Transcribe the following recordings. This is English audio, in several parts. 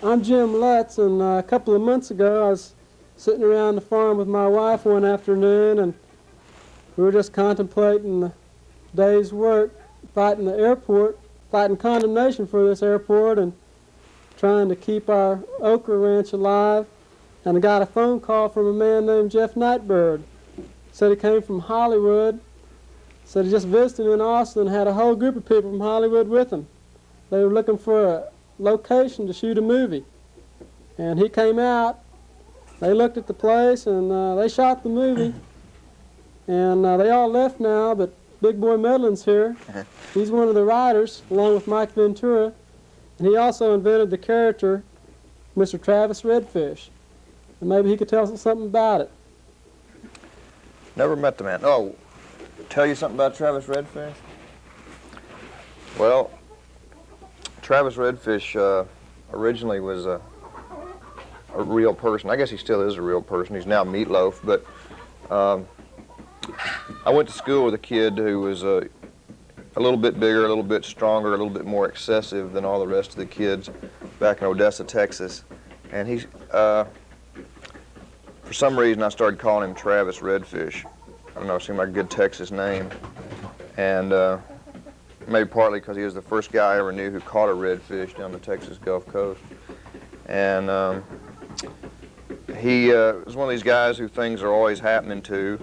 I'm Jim Lutz, and a couple of months ago I was sitting around the farm with my wife one afternoon, and we were just contemplating the day's work, fighting the airport, fighting condemnation for this airport, and trying to keep our okra ranch alive. And I got a phone call from a man named Jeff Nightbird. Said he came from Hollywood. Said he just visited in Austin and had a whole group of people from Hollywood with him. They were looking for a location to shoot a movie. And he came out, they looked at the place, and they shot the movie. And they all left now, but Big Boy Medlin's here. He's one of the writers, along with Mike Ventura. And he also invented the character, Mr. Travis Redfish. And maybe he could tell us something about it. Never met the man. Oh, tell you something about Travis Redfish? Well, Travis Redfish originally was a real person. I guess he still is a real person. He's now Meatloaf, but I went to school with a kid who was a little bit bigger, a little bit stronger, a little bit more excessive than all the rest of the kids back in Odessa, Texas. And he, for some reason, I started calling him Travis Redfish. I don't know, it seemed like a good Texas name. And maybe partly because he was the first guy I ever knew who caught a redfish down the Texas Gulf Coast. And he was one of these guys who things are always happening to,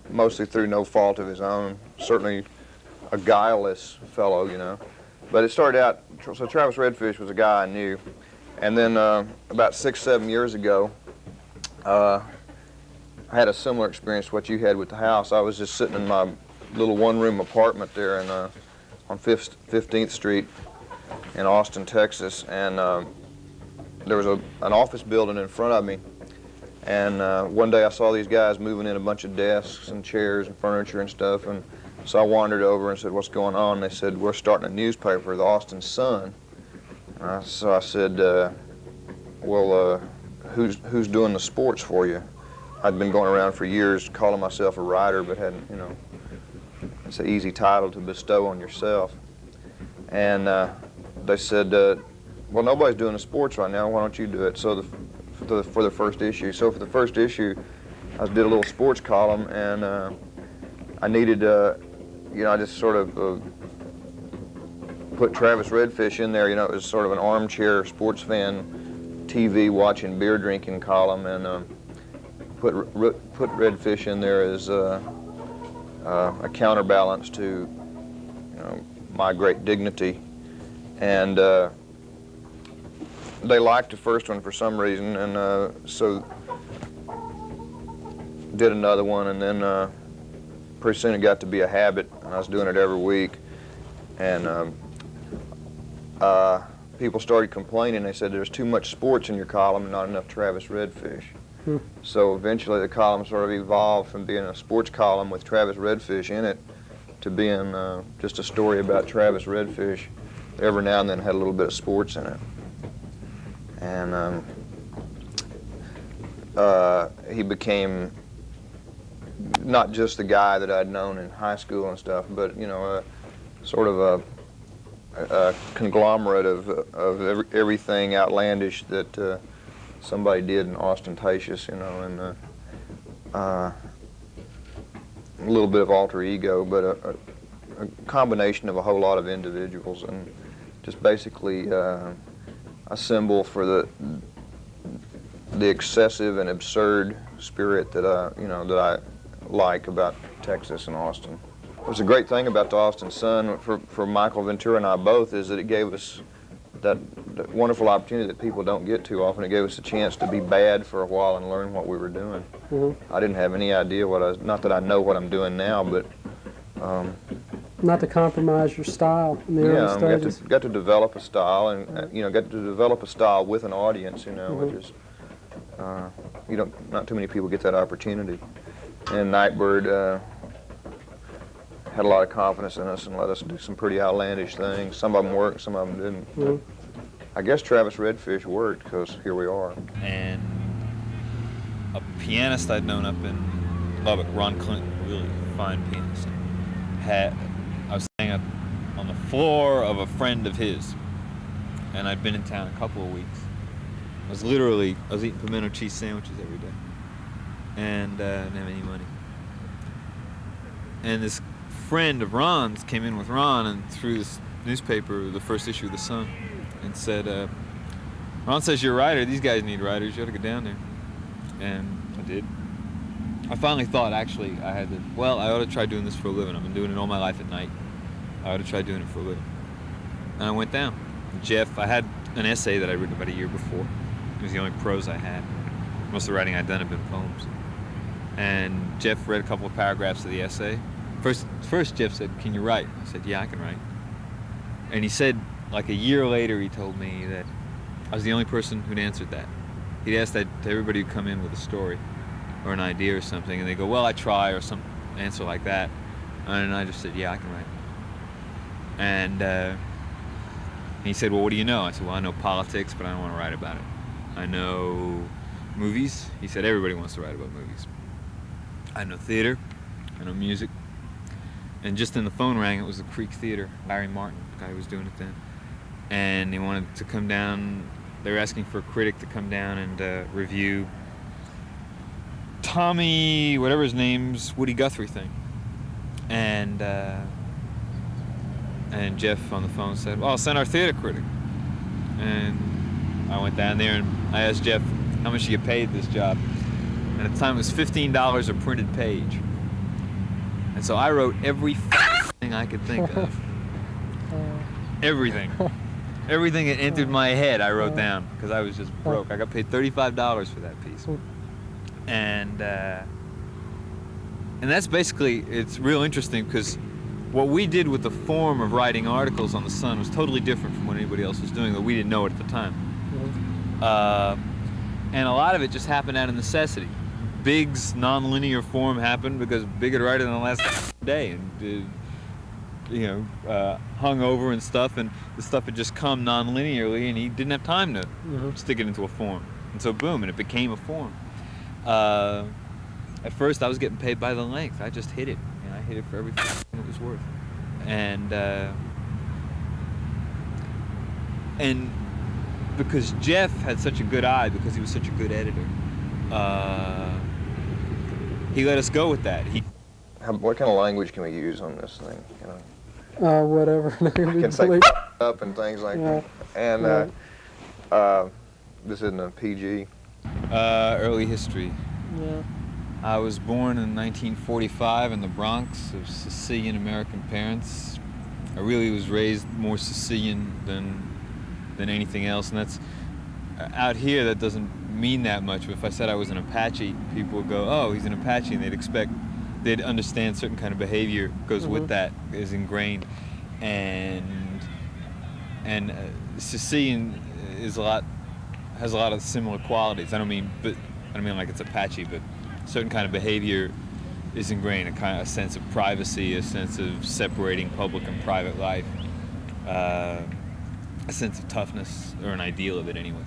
mostly through no fault of his own. Certainly a guileless fellow, you know. But it started out, so Travis Redfish was a guy I knew. And then about 6, 7 years ago, I had a similar experience to what you had with the house. I was just sitting in my little one-room apartment there in, on 15th Street in Austin, Texas, and there was an office building in front of me. And one day I saw these guys moving in a bunch of desks and chairs and furniture and stuff, and so I wandered over and said, "What's going on?" And they said, "We're starting a newspaper, the Austin Sun." So I said, "Well, who's doing the sports for you?" I'd been going around for years calling myself a writer, but hadn't, you know, it's an easy title to bestow on yourself. And they said, "Well, nobody's doing the sports right now. Why don't you do it?" So for the first issue. So for the first issue, I did a little sports column, and I needed, you know, I just sort of put Travis Redfish in there. You know, it was sort of an armchair sports fan, TV watching, beer drinking column, and put Redfish in there as a counterbalance to, you know, my great dignity. And they liked the first one for some reason, and so did another one, and then pretty soon it got to be a habit, and I was doing it every week. And people started complaining. They said there's too much sports in your column and not enough Travis Redfish. So eventually the column sort of evolved from being a sports column with Travis Redfish in it to being just a story about Travis Redfish. Every now and then had a little bit of sports in it. And he became not just the guy that I'd known in high school and stuff, but, you know, sort of a conglomerate of everything outlandish that somebody did and ostentatious, you know, and a little bit of alter ego, but a combination of a whole lot of individuals, and just basically a symbol for the excessive and absurd spirit that I like about Texas and Austin. What's a great thing about the Austin Sun for Michael Ventura and I both is that it gave us that wonderful opportunity that people don't get too often. It gave us a chance to be bad for a while and learn what we were doing. Mm-hmm. I didn't have any idea not that I know what I'm doing now, but not to compromise your style in the early stages. Got to develop a style, and you know, got to develop a style with an audience, you know, which is not too many people get that opportunity. And Nightbird had a lot of confidence in us and let us do some pretty outlandish things. Some of them worked, some of them didn't. Mm-hmm. I guess Travis Redfish worked, because here we are. And a pianist I'd known up in Lubbock, Ron Clinton, really fine pianist, I was staying up on the floor of a friend of his. and I'd been in town a couple of weeks. I was eating pimento cheese sandwiches every day, and didn't have any money. And this friend of Ron's came in with Ron and threw this newspaper, the first issue of the Sun, and said, Ron says you're a writer, these guys need writers, you ought to go down there. And I did. I finally thought, actually, I ought to try doing this for a living. I've been doing it all my life at night. I ought to try doing it for a living. And I went down. Jeff, I had an essay that I'd written about a year before. It was the only prose I had. Most of the writing I'd done had been poems. And Jeff read a couple of paragraphs of the essay. First Jeff said, "Can you write?" I said, "Yeah, I can write." And he said, like a year later, he told me that I was the only person who'd answered that. He'd asked that to everybody who'd come in with a story or an idea or something, and they go, "Well, I try," or some answer like that. And I just said, "Yeah, I can write." And he said, "Well, what do you know?" I said, "Well, I know politics, but I don't want to write about it. I know movies." He said, "Everybody wants to write about movies." "I know theater. I know music." And just then the phone rang. It was the Creek Theater, Larry Martin, the guy who was doing it then. And they wanted to come down. They were asking for a critic to come down and review Tommy, whatever his name's, Woody Guthrie thing. And Jeff on the phone said, "Well, I'll send our theater critic." And I went down there and I asked Jeff, "How much do you paid this job?" And at the time it was $15 a printed page. And so I wrote every thing I could think of. Everything. Everything that entered my head I wrote down because I was just broke. I got paid $35 for that piece. And that's basically, it's real interesting because what we did with the form of writing articles on the Sun was totally different from what anybody else was doing, but we didn't know it at the time. And a lot of it just happened out of necessity. Big's non-linear form happened because Big had written on the last day and hung over and stuff, and the stuff had just come non-linearly, and he didn't have time to stick it into a form. And so boom, and it became a form. At first I was getting paid by the length. I just hit it, and I hit it for everything it was worth. And because Jeff had such a good eye, because he was such a good editor, he let us go with that. What kind of language can we use on this thing? Whatever. I can say up and things like that. And this isn't a PG. Early history. Yeah. I was born in 1945 in the Bronx of Sicilian American parents. I really was raised more Sicilian than anything else, and that's out here that doesn't mean that much. But if I said I was an Apache, people would go, "Oh, he's an Apache," and they'd understand certain kind of behavior goes with that, is ingrained, and Sicilian has a lot of similar qualities. I don't mean like it's Apache, but certain kind of behavior is ingrained, a sense of privacy, a sense of separating public and private life, a sense of toughness, or an ideal of it anyway.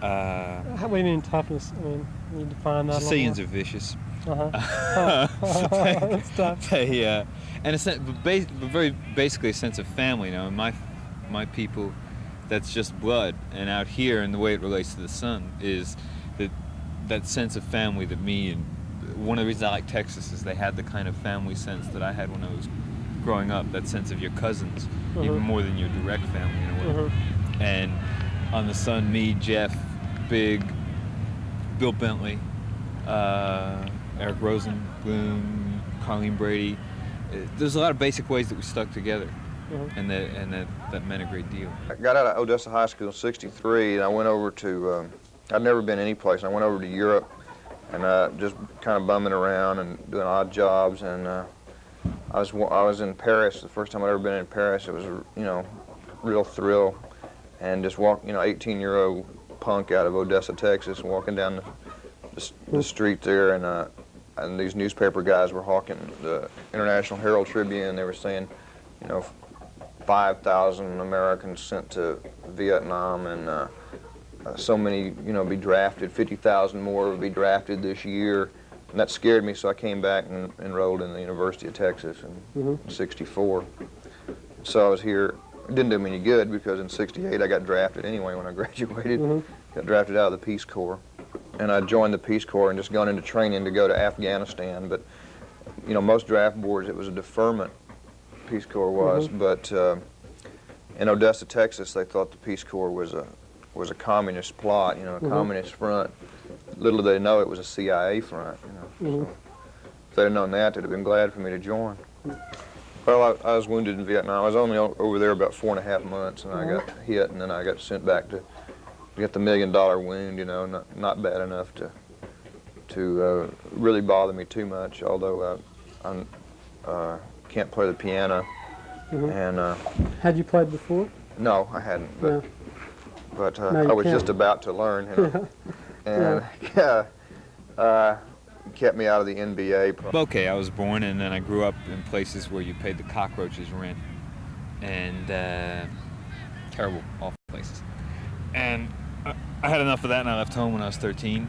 How do you mean toughness? I mean, you define that. Sicilians are vicious. That's tough. But very basically a sense of family. Now, in my people, that's just blood. And out here, and the way it relates to the Sun, is that sense of family that one of the reasons I like Texas is they had the kind of family sense that I had when I was growing up. That sense of your cousins, even more than your direct family in a way. And on the Sun, me, Jeff, Big, Bill Bentley, Eric Rosenblum, Colleen Brady. There's a lot of basic ways that we stuck together, and that meant a great deal. I got out of Odessa High School in '63, and I went over to, I'd never been any place. I went over to Europe, and just kind of bumming around and doing odd jobs, and I was in Paris. The first time I'd ever been in Paris. It was a real thrill, and just 18-year-old punk out of Odessa, Texas, walking down the street there, and these newspaper guys were hawking the International Herald Tribune. They were saying, 5,000 Americans sent to Viet Nam, and so many, be drafted. 50,000 more would be drafted this year, and that scared me. So I came back and enrolled in the University of Texas in '64. So I was here It didn't do me any good because in '68 I got drafted anyway when I graduated. Got drafted out of the Peace Corps. And I joined the Peace Corps and just gone into training to go to Afghanistan. But, you know, most draft boards, it was a deferment, Peace Corps was. But in Odessa, Texas, they thought the Peace Corps was a communist plot, you know, a communist front. Little did they know it was a CIA front, you know. So if they'd have known that, they'd have been glad for me to join. Well, I was wounded in Vietnam. I was only over there about 4.5 months, and I got hit, and then I got sent back to get the $1 million wound, you know, not bad enough to really bother me too much, although I can't play the piano. And had you played before? No, I hadn't, but I was just about to learn, you know. And kept me out of the NBA. Okay, I was born and then I grew up in places where you paid the cockroaches rent, and terrible, awful places. And I had enough of that and I left home when I was 13,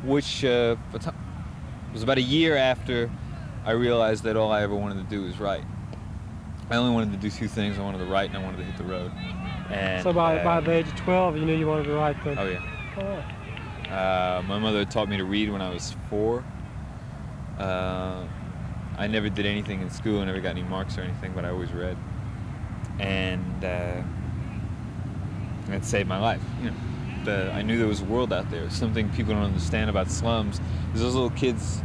which was about a year after I realized that all I ever wanted to do was write. I only wanted to do 2 things. I wanted to write and I wanted to hit the road. And, so by the age of 12, you knew you wanted to write then? Oh, yeah. My mother taught me to read when I was 4. I never did anything in school. I never got any marks or anything, but I always read. And it saved my life. You know, I knew there was a world out there. Something people don't understand about slums is those little kids,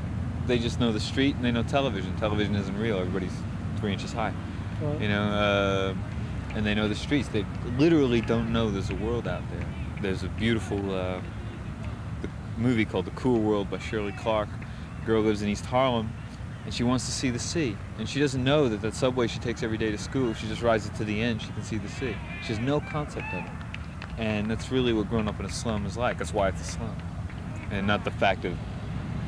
they just know the street and they know television. Television isn't real. Everybody's 3 inches high. Right. You know, and they know the streets. They literally don't know there's a world out there. There's a beautiful movie called The Cool World by Shirley Clark. A girl lives in East Harlem, and she wants to see the sea. And she doesn't know that that subway she takes every day to school, if she just rides it to the end, she can see the sea. She has no concept of it. And that's really what growing up in a slum is like. That's why it's a slum. And not the fact of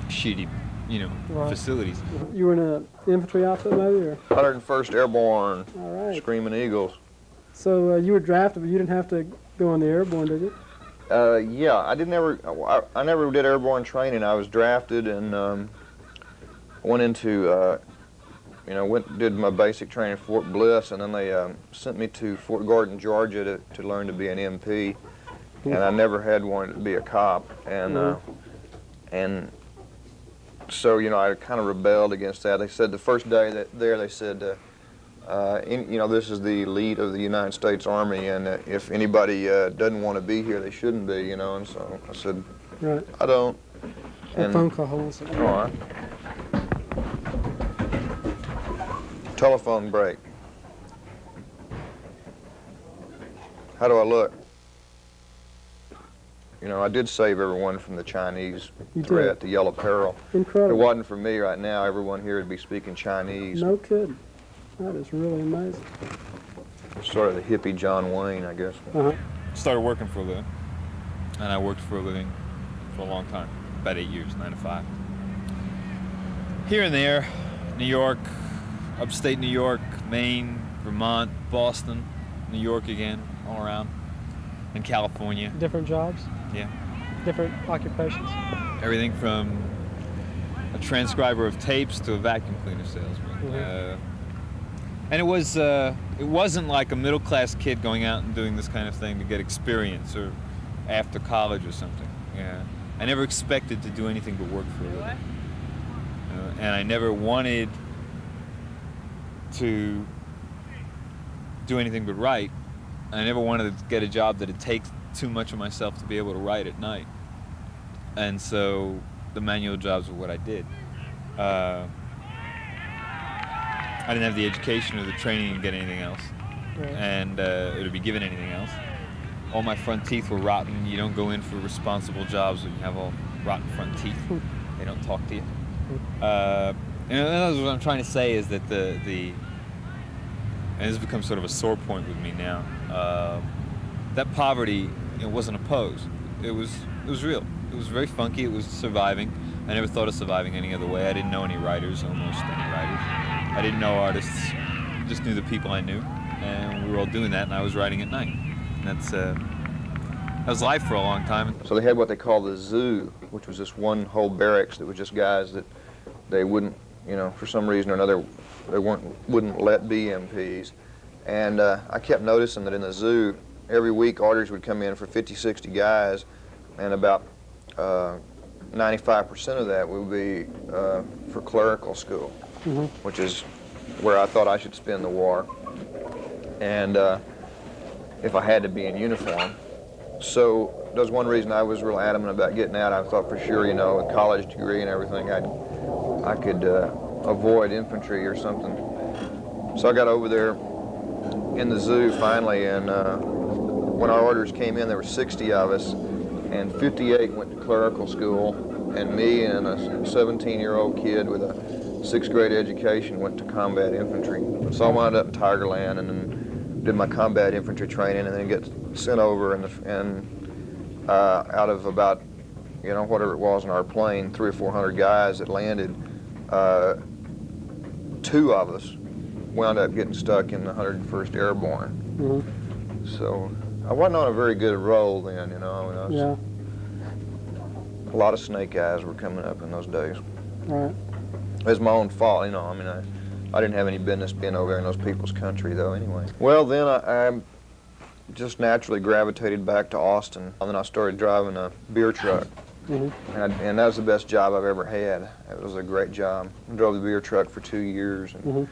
shitty, you know, facilities. You were in an infantry outfit maybe? Or? 101st Airborne, Screaming Eagles. So you were drafted, but you didn't have to go on the airborne, did you? Yeah, I never did airborne training. I was drafted and went into, you know, did my basic training at Fort Bliss, and then they sent me to Fort Gordon, Georgia to learn to be an MP. And I never had wanted to be a cop, and so, you know, I kind of rebelled against that. They said the first day they said, you know, this is the elite of the United States Army, and if anybody doesn't want to be here, they shouldn't be, you know. And so I said, I don't. And phone call, hold on a second. All right. Telephone break. How do I look? You know, I did save everyone from the Chinese threat, the yellow peril. Incredible. If it wasn't for me right now, everyone here would be speaking Chinese. No kidding. That is really amazing. Sort of the hippie John Wayne, I guess. Started working for a living, and I worked for a living for a long time, about 8 years, 9 to 5. Here and there, New York, upstate New York, Maine, Vermont, Boston, New York again, all around, and California. Different jobs? Yeah. Different occupations? Everything from a transcriber of tapes to a vacuum cleaner salesman. And it wasn't like a middle-class kid going out and doing this kind of thing to get experience or after college or something. Yeah. I never expected to do anything but work for a living. And I never wanted to do anything but write. I never wanted to get a job that would take too much of myself to be able to write at night. And so the manual jobs were what I did. I didn't have the education or the training to get anything else, and or to be given anything else. All my front teeth were rotten. You don't go in for responsible jobs when you have all rotten front teeth. They don't talk to you. And that's what I'm trying to say is that and this has become sort of a sore point with me now. That poverty, it wasn't opposed. It was real. It was very funky. It was surviving. I never thought of surviving any other way. I didn't know any writers, almost any writers. I didn't know artists. I just knew the people I knew, and we were all doing that. And I was writing at night. And that was life for a long time. So they had what they call the zoo, which was this one whole barracks that was just guys that they wouldn't, you know, for some reason or another, they wouldn't let be MPs. And I kept noticing that in the zoo, every week orders would come in for 50, 60 guys, and about 95% of that would be for clerical school, which is where I thought I should spend the war, and if I had to be in uniform. So that was one reason I was real adamant about getting out. I thought for sure, you know, a college degree and everything, I could avoid infantry or something. So I got over there in the zoo finally, and when our orders came in, there were 60 of us, and 58 went to clerical school, and me and a 17-year-old kid with a 6th grade education went to combat infantry. So I wound up in Tigerland and then did my combat infantry training, and then get sent over, and out of about, you know, whatever it was in our plane, 300 or 400 guys that landed, 2 of us wound up getting stuck in the 101st Airborne. So I wasn't on a very good roll then, you know. I mean, a lot of snake eyes were coming up in those days. Right. It was my own fault, you know. I mean, I didn't have any business being over there in those people's country, though, anyway. Well, then I just naturally gravitated back to Austin, and then I started driving a beer truck. And that was the best job I've ever had. It was a great job. I drove the beer truck for 2 years, and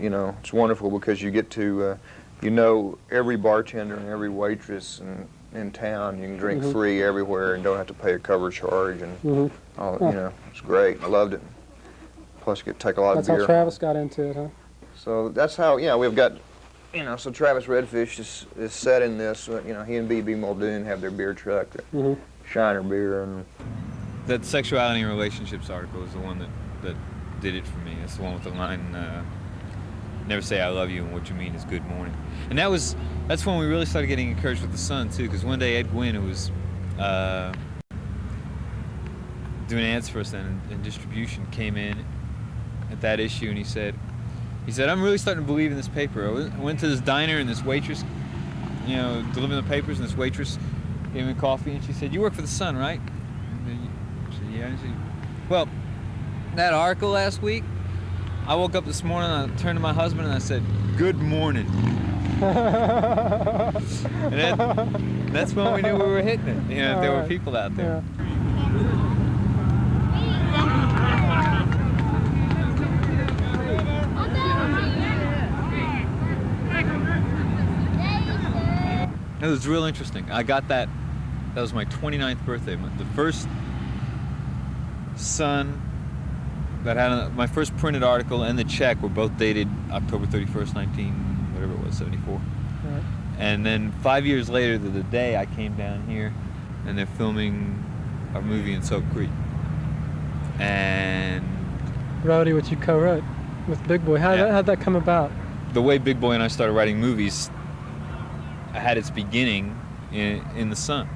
you know, it's wonderful because you get to, you know, every bartender and every waitress in town. You can drink free everywhere and don't have to pay a cover charge, and all, you know, it's great. I loved it. Plus, you get to take a lot of beer. That's how Travis got into it, huh? So that's how, yeah, we've got, you know, so Travis Redfish is set in this, you know, he and B.B. Muldoon have their beer truck, their Shiner beer. And that sexuality and relationships article is the one that did it for me. It's the one with the line, never say I love you and what you mean is good morning. And that's when we really started getting encouraged with the Sun, too, because one day Ed Gwynn, who was doing ads for us then in distribution, came in at that issue, and he said, I'm really starting to believe in this paper. I went to this diner, and this waitress, you know, delivering the papers, and this waitress gave me coffee, and she said, you work for the Sun, right? I said, yeah. And she said, well, that article last week, I woke up this morning, and I turned to my husband, and I said, good morning. And that's when we knew we were hitting it. You know, there were people out there. It was real interesting. I got that was my 29th birthday. The first Sun that had my first printed article and the check were both dated October 31st, 74. Right. And then 5 years later, the day I came down here, and they're filming a movie in Soap Creek. And Roadie, which you co-wrote with Big Boy. How'd that come about? The way Big Boy and I started writing movies had its beginning in the Sun.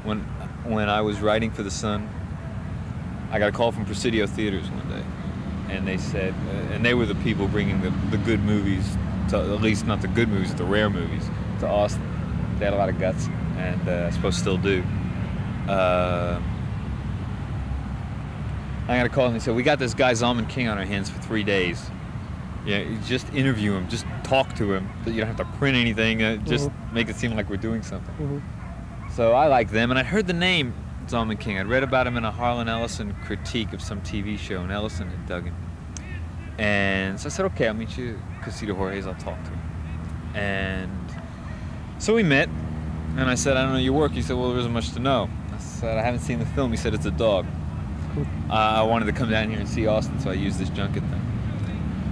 When I was writing for the Sun, I got a call from Presidio Theaters one day, and they said, and they were the people bringing the good movies, to, at least not the good movies, the rare movies, to Austin. They had a lot of guts, and I suppose still do. I got a call, and they said, we got this guy Zalman King on our hands for 3 days. Yeah, just interview him, just talk to him. You don't have to print anything, just make it seem like we're doing something. So I liked them, and I'd heard the name Zalman King. I'd read about him in a Harlan Ellison critique of some TV show, and Ellison had dug him. And so I said, okay, I'll meet you at Casita Jorge's, I'll talk to him. And so we met, and I said, I don't know your work. He said, well, there isn't much to know. I said, I haven't seen the film. He said, it's a dog. I wanted to come down here and see Austin, so I used this junket thing.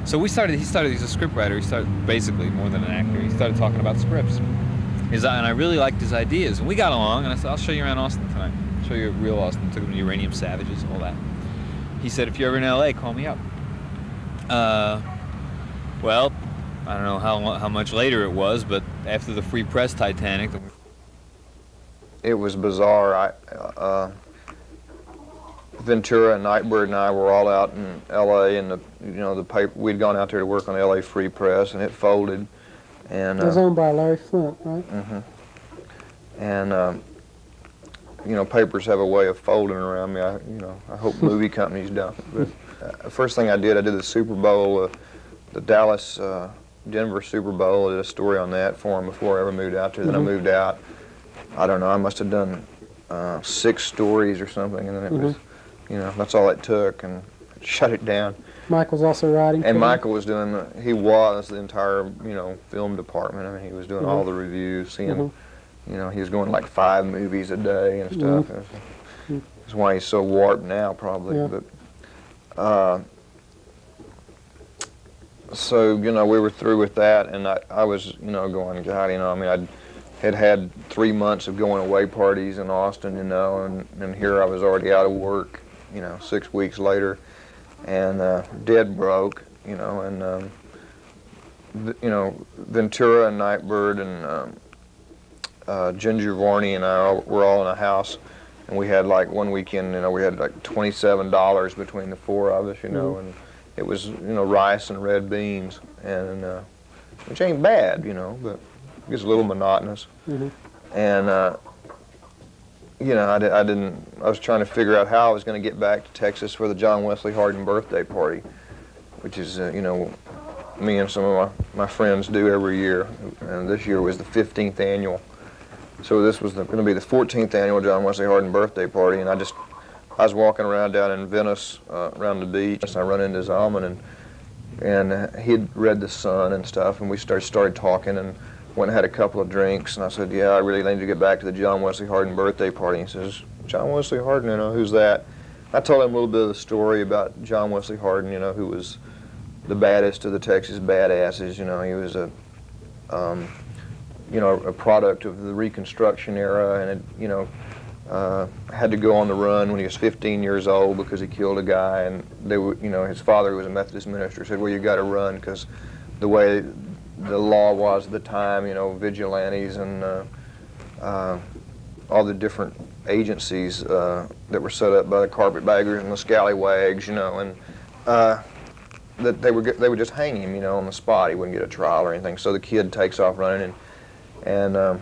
So he started, he's a scriptwriter, he started basically more than an actor, he started talking about scripts. And I really liked his ideas, and we got along, and I said, I'll show you around Austin tonight. I'll show you real Austin. Took him to Uranium Savages, all that. He said, if you're ever in LA, call me up. Well, I don't know how much later it was, but after the Free Press Titanic. It was bizarre. Ventura and Nightbird and I were all out in L.A. and the paper. We'd gone out there to work on the L.A. Free Press, and it folded. And it was owned by Larry Flint, right? And papers have a way of folding around me. I hope movie companies don't. But first thing I did the Super Bowl. The Dallas Denver Super Bowl. I did a story on that for him before I ever moved out there. Then I moved out. I don't know, I must have done 6 stories or something, and then it was, you know, that's all it took, and shut it down. Michael's also writing. And Michael was doing the entire, you know, film department. I mean, he was doing all the reviews, seeing, you know, he was going like 5 movies a day and stuff. That's why he's so warped now, probably. But so, you know, we were through with that, and I was, you know, going, God, you know, I mean, I had 3 months of going away parties in Austin, you know, and here I was already out of work, you know, 6 weeks later, and dead broke, you know, and you know, Ventura and Nightbird and Ginger Varney and I were all in a house, and we had like one weekend, you know, we had like $27 between the 4 of us, you know, and it was, you know, rice and red beans, and which ain't bad, you know, but it gets a little monotonous. And you know, I was trying to figure out how I was going to get back to Texas for the John Wesley Hardin birthday party, which is, you know, me and some of my friends do every year, and this year was the 15th annual. So this was going to be the 14th annual John Wesley Hardin birthday party, and I was walking around down in Venice, around the beach, and I run into Zalman, and he'd read The Sun and stuff, and we started talking, and went and had a couple of drinks, and I said, yeah, I really need to get back to the John Wesley Hardin birthday party. He says, John Wesley Hardin, you know, who's that? I told him a little bit of the story about John Wesley Hardin, you know, who was the baddest of the Texas badasses. You know, he was you know, a product of the Reconstruction era, and it, you know, had to go on the run when he was 15 years old because he killed a guy, and they were, you know, his father, who was a Methodist minister, said, well, you got to run because the way the law was at the time, you know, vigilantes and all the different agencies that were set up by the carpetbaggers and the scallywags, you know, and that they would just hang him, you know, on the spot. He wouldn't get a trial or anything. So the kid takes off running, and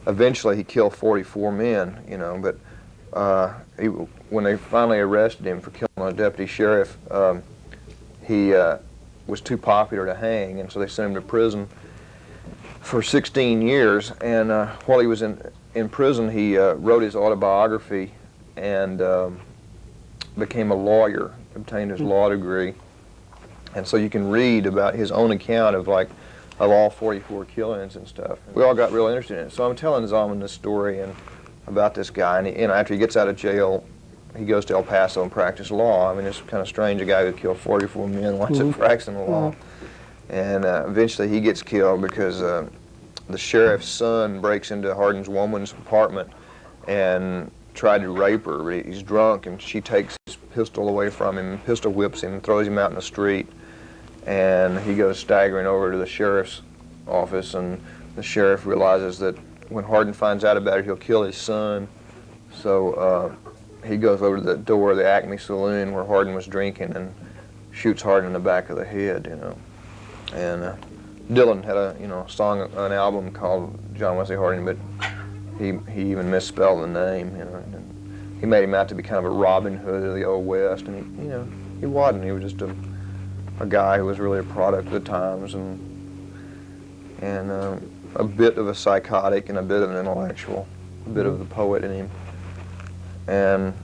eventually he killed 44 men, you know. But when they finally arrested him for killing a deputy sheriff, he was too popular to hang, and so they sent him to prison for 16 years. And while he was in prison, he wrote his autobiography and became a lawyer, obtained his law degree. And so you can read about his own account of all 44 killings and stuff. We all got real interested in it. So I'm telling Zalman this story and about this guy, and after he gets out of jail, he goes to El Paso and practice law. I mean, it's kind of strange, a guy who killed 44 men wants to practice the law. And eventually he gets killed because the sheriff's son breaks into Hardin's woman's apartment and tried to rape her. He's drunk, and she takes his pistol away from him and pistol whips him and throws him out in the street. And he goes staggering over to the sheriff's office, and the sheriff realizes that when Hardin finds out about it, he'll kill his son. So he goes over to the door of the Acme Saloon where Hardin was drinking and shoots Hardin in the back of the head, you know. And Dylan had an album called John Wesley Hardin, but he even misspelled the name, you know. And he made him out to be kind of a Robin Hood of the Old West, and he wasn't. He was just a guy who was really a product of the times, and a bit of a psychotic and a bit of an intellectual, a bit of the poet in him. And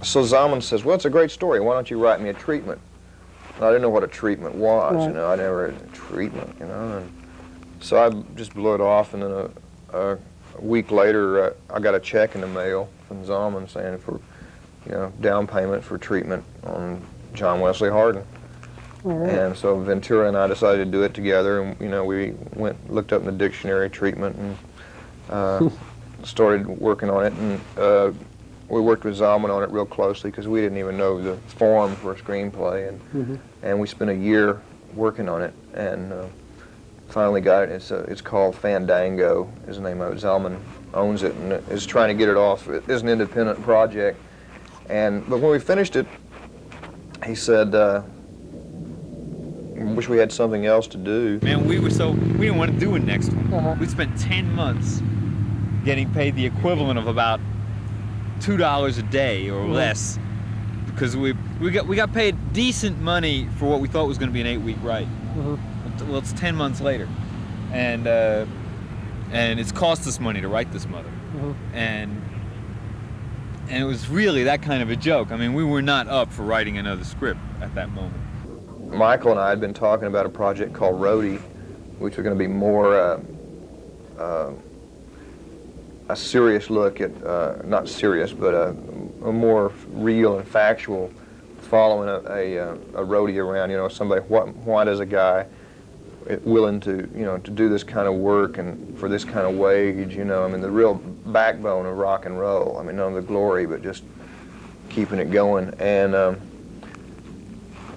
so Zalman says, well, it's a great story. Why don't you write me a treatment? And I didn't know what a treatment was, you know. I never had a treatment, you know. And so I just blew it off, and then a week later, I got a check in the mail from Zalman saying for, you know, down payment for treatment on John Wesley Hardin. And so Ventura and I decided to do it together, and you know, we looked up in the dictionary treatment and started working on it, and we worked with Zalman on it real closely because we didn't even know the form for a screenplay, and we spent a year working on it, and finally got it. It's called Fandango, is the name of it. Zalman owns it and is trying to get it off. It is an independent project, but when we finished it, he said, I wish we had something else to do. Man, we didn't want to do a next one. We spent 10 months getting paid the equivalent of about $2 a day or less, because we got paid decent money for what we thought was going to be an 8-week write. well, it's 10 months later, and it's cost us money to write this mother, and it was really that kind of a joke. I mean, we were not up for writing another script at that moment. Michael and I had been talking about a project called Roadie, which was going to be more a serious look at, not serious, but a more real and factual, following a roadie around, you know, somebody, why does a guy willing to, you know, to do this kind of work and for this kind of wage, you know, I mean, the real backbone of rock and roll. I mean, none of the glory, but just keeping it going. And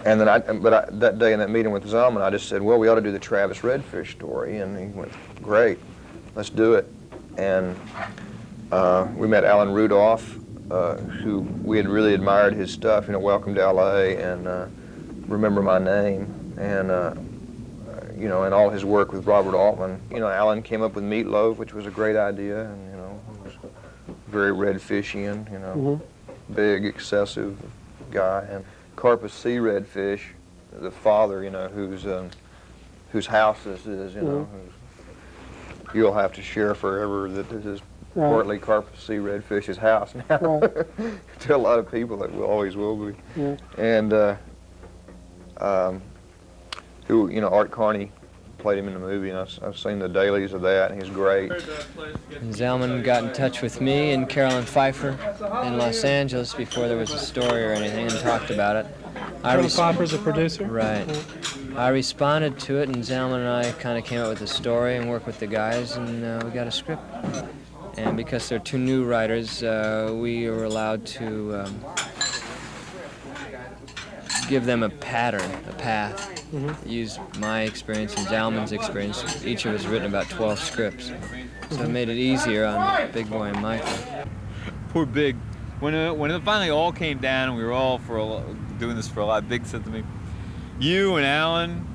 then that day in that meeting with Zalman, I just said, well, we ought to do the Travis Redfish story. And he went, great, let's do it. And we met Alan Rudolph, who we had really admired his stuff, you know, Welcome to L.A. and Remember My Name, and you know, and all his work with Robert Altman. You know, Alan came up with Meatloaf, which was a great idea, and you know, he was very Redfishian, you know, big, excessive guy. And Carpus C. Redfish, the father, you know, whose house this is, you know, you'll have to share forever that this is partly Carpus C. Redfish's house now. To a lot of people, it always will be. And who, you know, Art Carney played him in the movie, and I've seen the dailies of that, and he's great. And Zalman got in touch with me and Carolyn Pfeiffer in Los Angeles before there was a story or anything, and talked about it. Carolyn Pfeiffer's a producer? Right. I responded to it, and Zalman and I kind of came up with a story and worked with the guys, and we got a script. And because they're two new writers, we were allowed to give them a pattern, a path. Use my experience and Zalman's experience. Each of us written about 12 scripts. So it made it easier on Big Boy and Michael. Poor Big. When it finally all came down and we were all doing this for a lot, Big said to me, you and Alan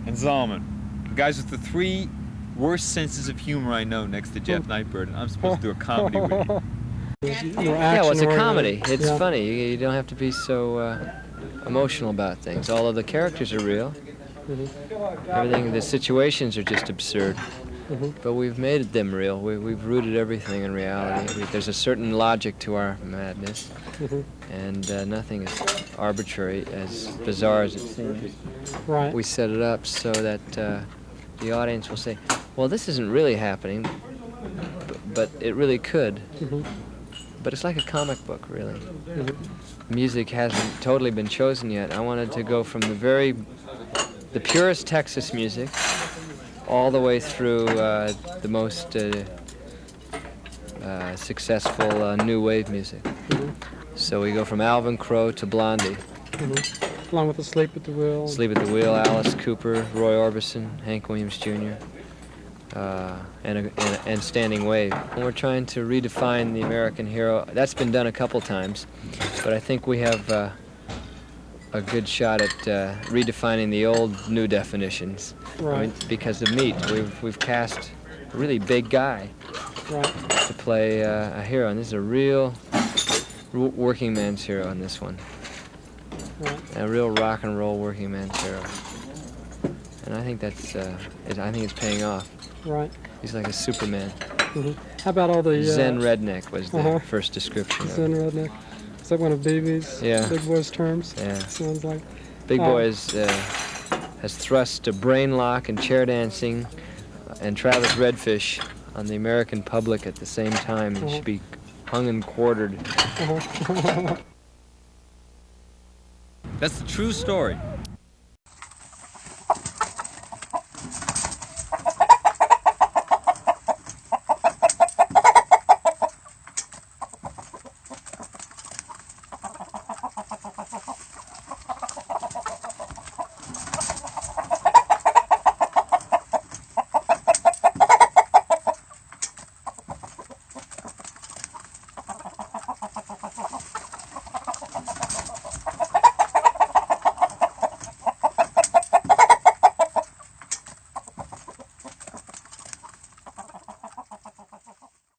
and Zalman, the guys with the three worst senses of humor I know next to Jeff Nightbird, and I'm supposed to do a comedy with you. Yeah, well, it's a comedy. It's funny. You don't have to be so emotional about things. All of the characters are real. Everything, the situations are just absurd. But we've made them real. We've rooted everything in reality. There's a certain logic to our madness, and nothing is arbitrary, as bizarre as it seems. Right. We set it up so that the audience will say, well, this isn't really happening, but it really could. But it's like a comic book, really. Music hasn't totally been chosen yet. I wanted to go from the purest Texas music all the way through the most successful new wave music. So we go from Alvin Crow to Blondie. Along with Asleep at the Wheel. Sleep at the Wheel, Alice Cooper, Roy Orbison, Hank Williams Jr., and Standing Wave. And we're trying to redefine the American hero. That's been done a couple times, but I think we have a good shot at redefining the old new definitions. Right. I mean, because of Meat, we've cast a really big guy to play a hero, and this is a real working man's hero in this one. A real rock and roll working man's hero. And I think that's, I think it's paying off. Right. He's like a Superman. How about all the... Zen redneck was the first description. Zen redneck. Is that one of BB's Big Boy's terms? Yeah. Sounds like... Big Boy has thrust a brain lock and chair dancing and Travis Redfish on the American public at the same time, and should be hung and quartered. That's the true story.